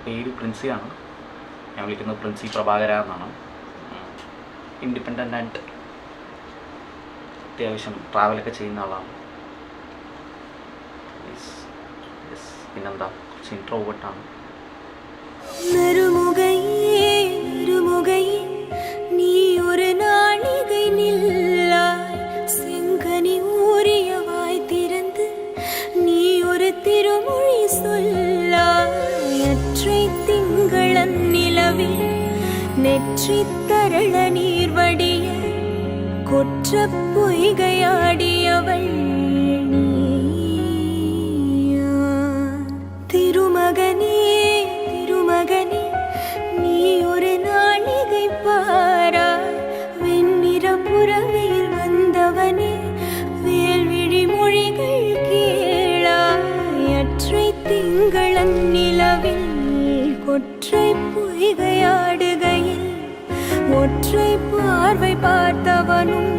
പേര് പ്രിൻസിയാണ്. ഞാൻ വിളിക്കുന്നത് പ്രിൻസി പ്രഭാകര എന്നാണ്. ഇൻഡിപെൻഡൻ്റ് ആൻഡ് അത്യാവശ്യം ട്രാവലൊക്കെ ചെയ്യുന്ന ആളാണ്. പിന്നെന്താ, കുറച്ച് ഇൻട്രോവേർട്ടാണ്. நீ ஒரு நாளிகை நில்லாய், செங்கனி ஊறியவாய் திறந்து நீ ஒரு திருமொழி சொல்லாய். அற்றை திங்களன் நிலவில் நெற்றி தரள நீர் வடிய கொற்ற பொய்கையாடியவள் திருமகனே. திருமகனே, நீ ஒரு நாளிகை பாராய், வெண்ணிற புறவையில் வந்தவனே, வேல்விழி மொழிகள் கேளாய். அற்றை திங்களன் நிலவில் கொற்றை பொய்கையாடுகையில் ஒற்றை பார்வை பார்த்தவனும்